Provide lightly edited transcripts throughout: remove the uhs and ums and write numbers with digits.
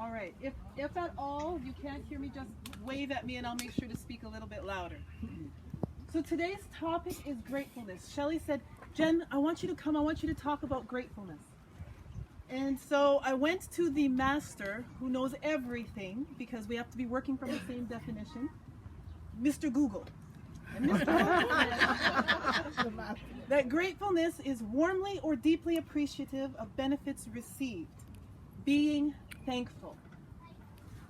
All right. If at all you can't hear me, just wave at me and I'll make sure to speak a little bit louder. So today's topic is gratefulness. Shelley said, Jen, I want you to come. I want you to talk about gratefulness. And so I went to the master who knows everything, because we have to be working from the same definition, Mr. Google. And Mr. Google said that gratefulness is warmly or deeply appreciative of benefits received, being thankful.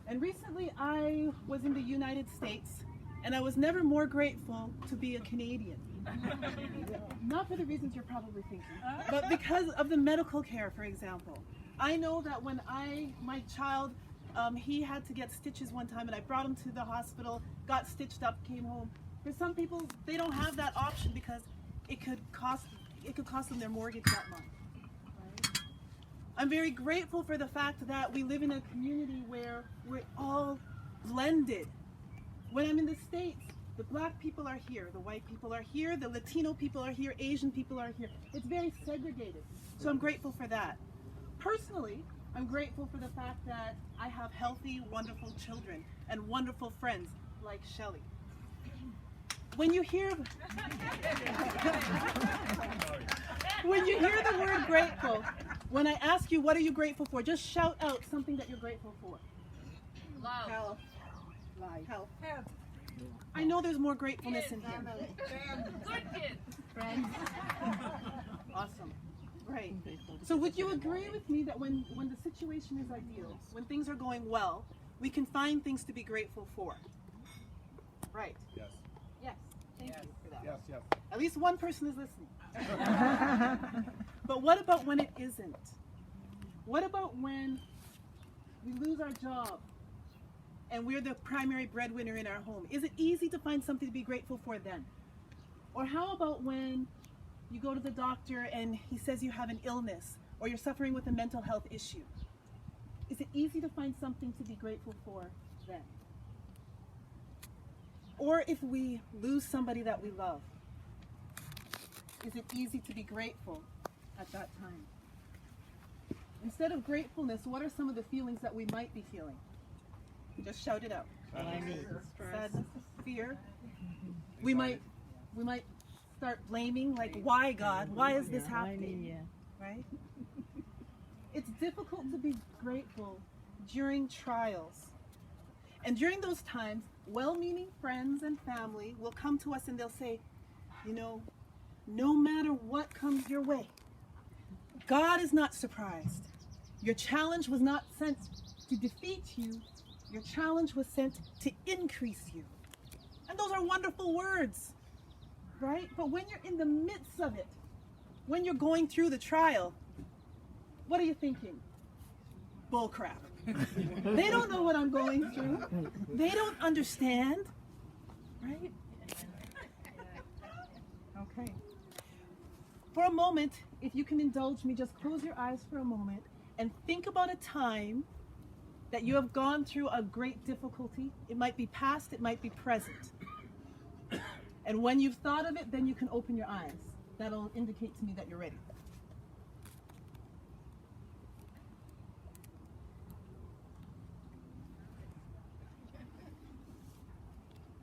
And recently I was in the United States, and I was never more grateful to be a Canadian. Not for the reasons you're probably thinking, but because of the medical care, for example. I know that when my child, he had to get stitches one time, and I brought him to the hospital, got stitched up, came home. For some people, they don't have that option because it could cost them their mortgage that month. Right? I'm very grateful for the fact that we live in a community where we're all blended. When I'm in the States, the black people are here, the white people are here, the Latino people are here, Asian people are here. It's very segregated. So I'm grateful for that. Personally, I'm grateful for the fact that I have healthy, wonderful children and wonderful friends like Shelley. When you hear the word grateful, when I ask you what are you grateful for, just shout out something that you're grateful for. Love. Health. Life. Health. I know there's more gratefulness in here. Good kids. Friends. Awesome. Right. So would you agree with me that when the situation is ideal, when things are going well, we can find things to be grateful for? Right. Yes. Yes. Thank you for that. Yes, yes. At least one person is listening. But what about when it isn't? What about when we lose our job and we're the primary breadwinner in our home? Is it easy to find something to be grateful for then? Or how about when you go to the doctor and he says you have an illness or you're suffering with a mental health issue? Is it easy to find something to be grateful for then? Or if we lose somebody that we love, is it easy to be grateful at that time? Instead of gratefulness, what are some of the feelings that we might be feeling? Just shout it out. Sadness, fear. We might start blaming, like, why God? Why is this happening? Right? It's difficult to be grateful during trials. And during those times, well-meaning friends and family will come to us and they'll say, you know, no matter what comes your way, God is not surprised. Your challenge was not sent to defeat you. Your challenge was sent to increase you. And those are wonderful words, right? But when you're in the midst of it, when you're going through the trial, what are you thinking? Bull crap. They don't know what I'm going through. They don't understand, right? Okay. For a moment, if you can indulge me, just close your eyes for a moment and think about a time that you have gone through a great difficulty. It might be past, it might be present. And when you've thought of it, then you can open your eyes. That'll indicate to me that you're ready.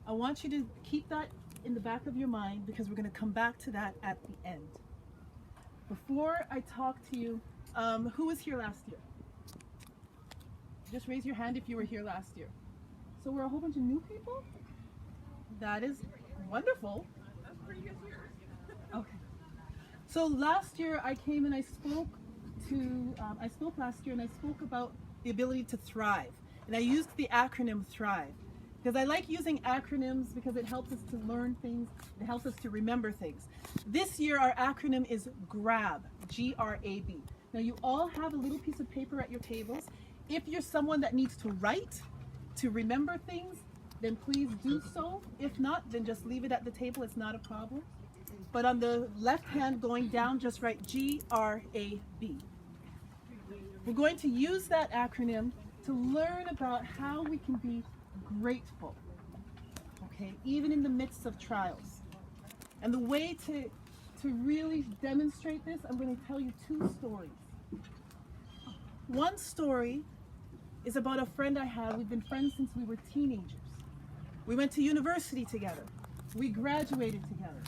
I want you to keep that in the back of your mind because we're going to come back to that at the end. Before I talk to you, who was here last year? Just raise your hand if you were here last year. So we're a whole bunch of new people? That is wonderful. That's pretty good year. Okay. So last year I came and I spoke last year and I spoke about the ability to thrive. And I used the acronym THRIVE. Because I like using acronyms because it helps us to learn things, it helps us to remember things. This year our acronym is G.R.A.B, G.R.A.B. Now you all have a little piece of paper at your tables. If you're someone that needs to write to remember things, then please do so. If not, then just leave it at the table, it's not a problem. But on the left hand going down, just write G.R.A.B. We're going to use that acronym to learn about how we can be grateful, okay, even in the midst of trials. And the way to really demonstrate this, I'm going to tell you two stories. One story is about a friend I had. We've been friends since we were teenagers. We went to university together. We graduated together.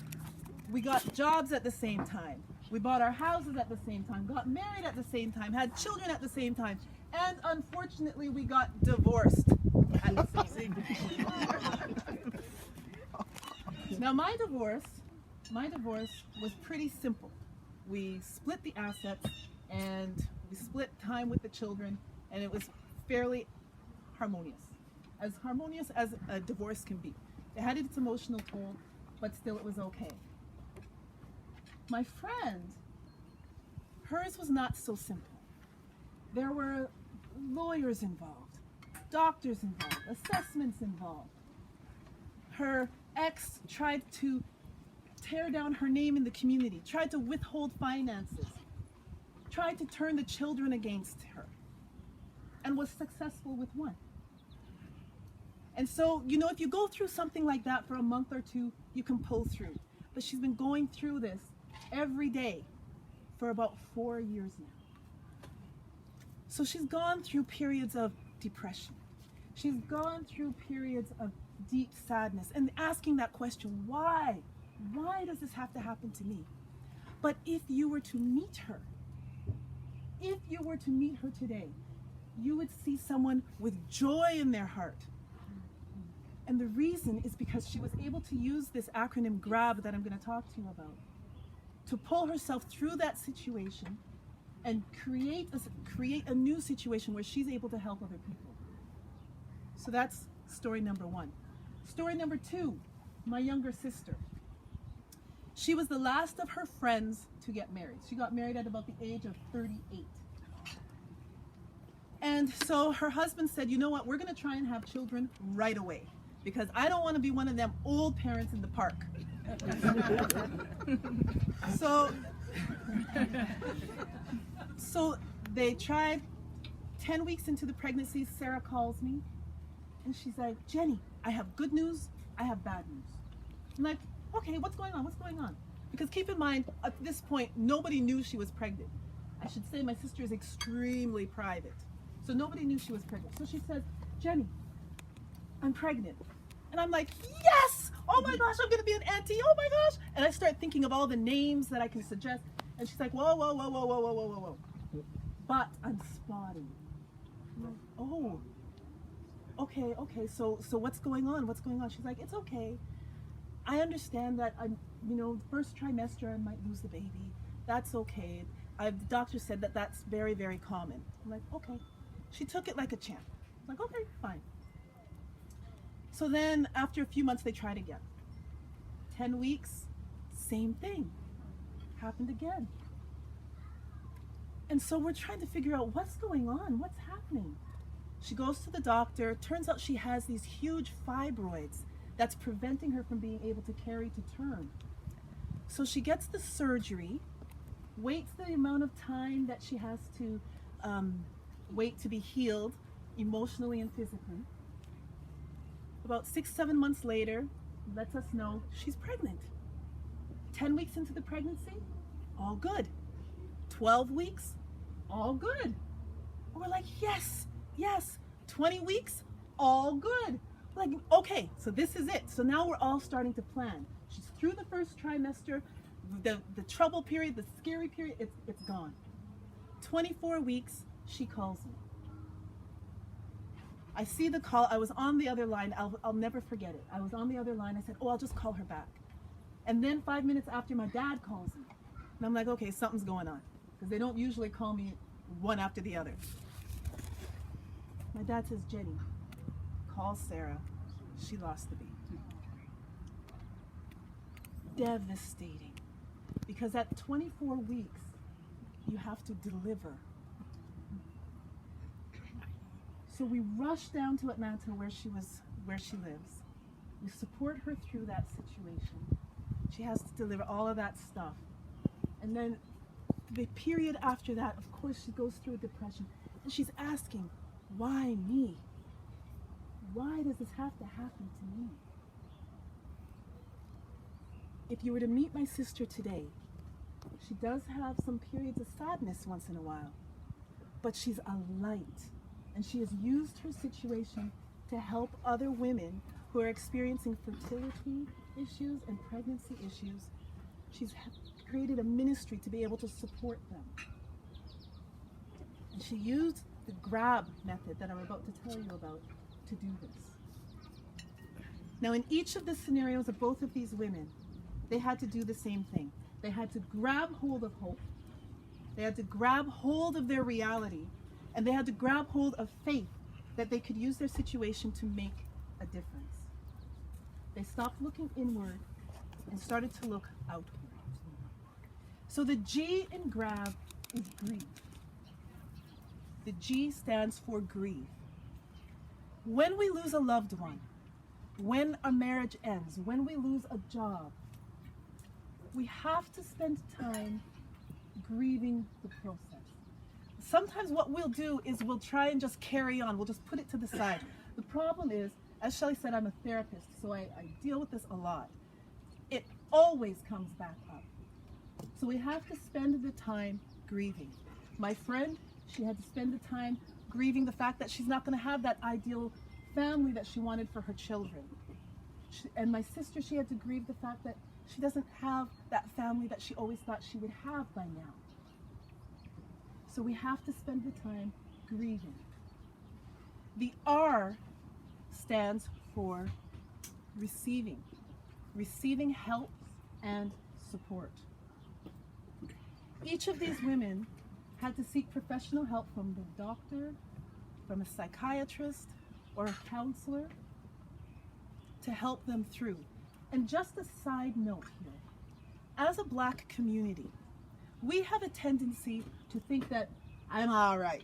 We got jobs at the same time. We bought our houses at the same time, got married at the same time, had children at the same time, and unfortunately we got divorced at the same time. Now my divorce was pretty simple. We split the assets and we split time with the children, and it was fairly harmonious as a divorce can be. It had its emotional toll, but still it was okay. My friend, hers was not so simple. There were lawyers involved, doctors involved, assessments involved. Her ex tried to tear down her name in the community, tried to withhold finances, tried to turn the children against her, and was successful with one. And so, you know, if you go through something like that for a month or two, you can pull through. But she's been going through this every day for about 4 years now. So she's gone through periods of depression. She's gone through periods of deep sadness and asking that question, why? Why does this have to happen to me? But if you were to meet her today, you would see someone with joy in their heart. And the reason is because she was able to use this acronym G.R.A.B that I'm going to talk to you about to pull herself through that situation and create a new situation where she's able to help other people. So that's story number one. Story number two, my younger sister. She was the last of her friends to get married. She got married at about the age of 38. And so her husband said, you know what, we're going to try and have children right away, because I don't want to be one of them old parents in the park. So they tried. 10 weeks into the pregnancy, Sarah calls me and she's like, Jenny, I have good news, I have bad news. I'm like, okay, what's going on? What's going on? Because keep in mind, at this point, nobody knew she was pregnant. I should say my sister is extremely private. So nobody knew she was pregnant. So she says, Jenny, I'm pregnant. And I'm like, yes! Oh my gosh, I'm gonna be an auntie, oh my gosh! And I start thinking of all the names that I can suggest. And she's like, whoa, whoa, whoa, whoa, whoa, whoa, whoa, whoa. But I'm spotting. I'm like, oh, okay, so what's going on? What's going on? She's like, it's okay. I understand that I'm, first trimester I might lose the baby. That's okay. The doctor said that that's very, very common. I'm like, okay. She took it like a champ. I'm like, okay, fine. So then after a few months, they tried again. 10 weeks, same thing. Happened again. And so we're trying to figure out what's going on, what's happening. She goes to the doctor. Turns out she has these huge fibroids that's preventing her from being able to carry to term. So she gets the surgery, waits the amount of time that she has to wait to be healed emotionally and physically. About 6-7 months later, lets us know she's pregnant. 10 weeks into the pregnancy, all good. 12 weeks, all good. We're like, yes. 20 weeks, all good. We're like, okay, so this is it. So now we're all starting to plan. She's through the first trimester, the trouble period, the scary period, it's gone. 24 weeks, she calls me. I see the call. I was on the other line. I'll never forget it. I was on the other line. I said, I'll just call her back. And then 5 minutes after, my dad calls me. And I'm like, okay, something's going on. Because they don't usually call me one after the other. My dad says, Jenny, call Sarah. She lost the baby. Devastating. Because at 24 weeks, you have to deliver. So we rushed down to Atlanta where she lives. We support her through that situation. She has to deliver all of that stuff. And then the period after that, of course, she goes through a depression. And she's asking, why me? Why does this have to happen to me? If you were to meet my sister today, she does have some periods of sadness once in a while, but she's a light. And she has used her situation to help other women who are experiencing fertility issues and pregnancy issues. She's created a ministry to be able to support them. And she used the G.R.A.B method that I'm about to tell you about to do this. Now, in each of the scenarios of both of these women, they had to do the same thing. They had to grab hold of hope. They had to grab hold of their reality. And they had to grab hold of faith that they could use their situation to make a difference. They stopped looking inward and started to look outward. So the G in G.R.A.B is grief. The G stands for grieve. When we lose a loved one, when a marriage ends, when we lose a job, we have to spend time grieving the process. Sometimes what we'll do is we'll try and just carry on. We'll just put it to the side. The problem is, as Shelley said, I'm a therapist, so I deal with this a lot. It always comes back up. So we have to spend the time grieving. My friend, she had to spend the time grieving the fact that she's not going to have that ideal family that she wanted for her children. And my sister, she had to grieve the fact that she doesn't have that family that she always thought she would have by now. So we have to spend the time grieving. The R stands for receiving. Receiving help and support. Each of these women had to seek professional help from the doctor, from a psychiatrist, or a counselor to help them through. And just a side note here, as a Black community, we have a tendency to think that I'm all right,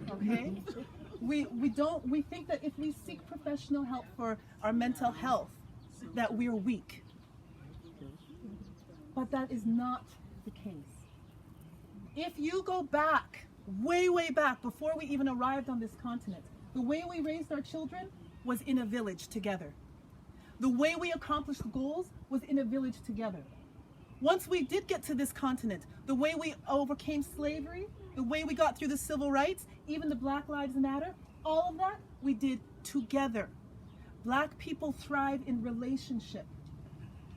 okay? We think that if we seek professional help for our mental health, that we're weak. But that is not the case. If you go back, way, way back, before we even arrived on this continent, the way we raised our children was in a village together. The way we accomplished goals was in a village together. Once we did get to this continent, the way we overcame slavery, the way we got through the civil rights, even the Black Lives Matter, all of that we did together. Black people thrive in relationship.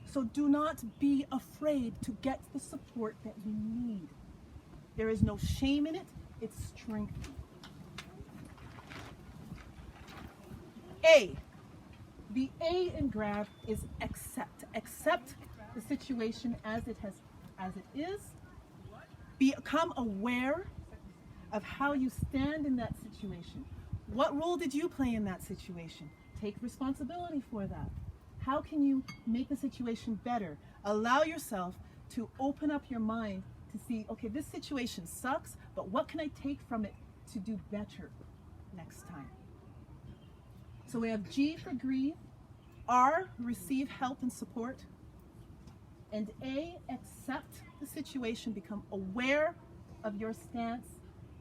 So do not be afraid to get the support that you need. There is no shame in it, it's strength. A. The A in G.R.A.B is accept. Accept the situation as it is. Become aware of how you stand in that situation. What role did you play in that situation? Take responsibility for that. How can you make the situation better? Allow yourself to open up your mind to see, okay, this situation sucks, but what can I take from it to do better next time? So we have G for grieve, R, receive help and support, and A, accept the situation, become aware of your stance,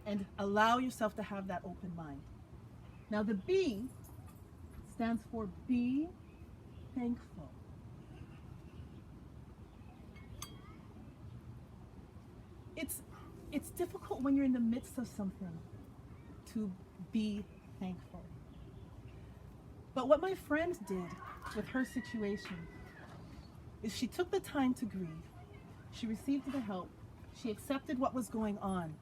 and allow yourself to have that open mind. Now the B stands for be thankful. It's difficult when you're in the midst of something to be thankful. But what my friend did with her situation is she took the time to grieve. She received the help. She accepted what was going on.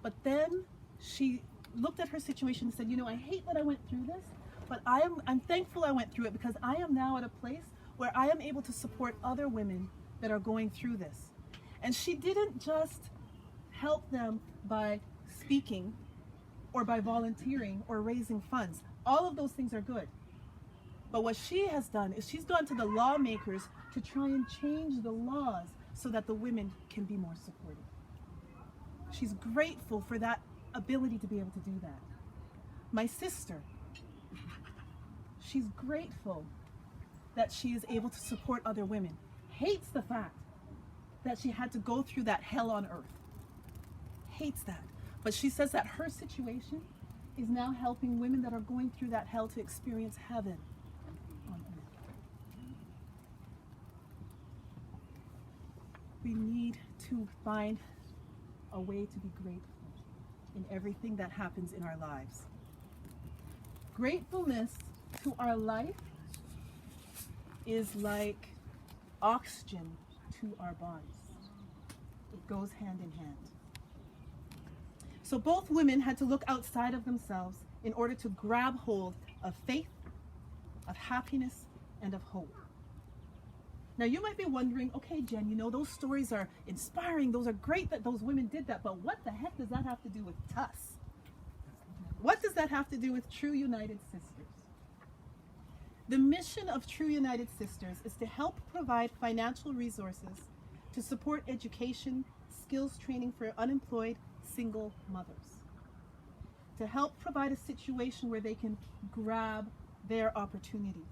But then she looked at her situation and said, you know, I hate that I went through this, but I'm thankful I went through it because I am now at a place where I am able to support other women that are going through this. And she didn't just help them by speaking or by volunteering or raising funds. All of those things are good. But what she has done is she's gone to the lawmakers to try and change the laws so that the women can be more supported. She's grateful for that ability to be able to do that. My sister, she's grateful that she is able to support other women. Hates the fact that she had to go through that hell on earth. Hates that. But she says that her situation is now helping women that are going through that hell to experience heaven on earth. We need to find a way to be grateful. in everything that happens in our lives. Gratefulness to our life is like oxygen to our bodies. It goes hand in hand. So both women had to look outside of themselves in order to grab hold of faith, of happiness, and of hope. Now you might be wondering, okay, Jen, you know, those stories are inspiring. Those are great that those women did that, but what the heck does that have to do with us? What does that have to do with True United Sisters? The mission of True United Sisters is to help provide financial resources to support education, skills training for unemployed single mothers, to help provide a situation where they can grab their opportunities.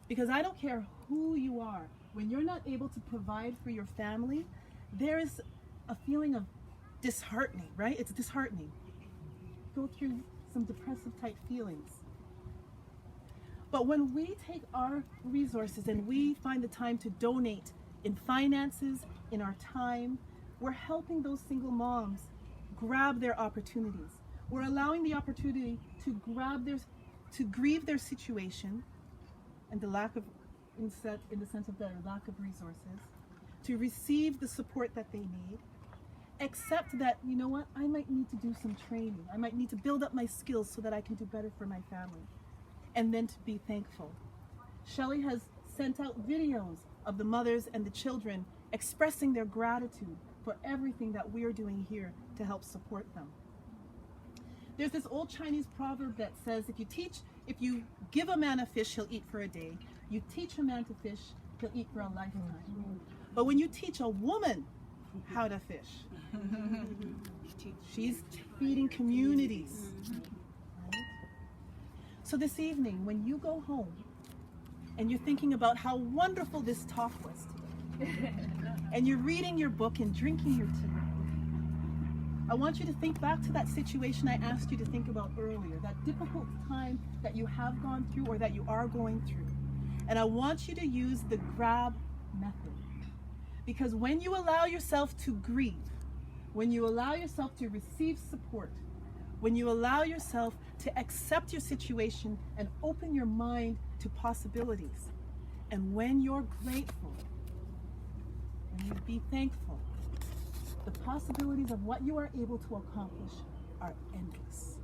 Because I don't care who you are, when you're not able to provide for your family, there is a feeling of disheartening, right? It's disheartening. Go through some depressive type feelings. But when we take our resources and we find the time to donate in finances, in our time, we're helping those single moms grab their opportunities. We're allowing the opportunity to grieve their situation and the lack of, in the sense of their lack of resources, to receive the support that they need, accept that, you know what, I might need to do some training. I might need to build up my skills so that I can do better for my family. And then to be thankful. Shelley has sent out videos of the mothers and the children expressing their gratitude for everything that we are doing here to help support them. There's this old Chinese proverb that says, if you give a man a fish, he'll eat for a day. You teach a man to fish, he'll eat for a lifetime. But when you teach a woman how to fish, she's feeding communities. Right? So this evening, when you go home and you're thinking about how wonderful this talk was today, and you're reading your book and drinking your tea, I want you to think back to that situation I asked you to think about earlier, that difficult time that you have gone through or that you are going through. And I want you to use the G.R.A.B method. Because when you allow yourself to grieve, when you allow yourself to receive support, when you allow yourself to accept your situation and open your mind to possibilities, and when you're grateful, when you be thankful, the possibilities of what you are able to accomplish are endless.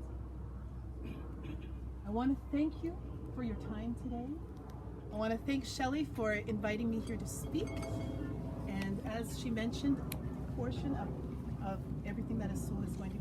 I want to thank you for your time today. I want to thank Shelley for inviting me here to speak. And as she mentioned, a portion of everything that is sold is going to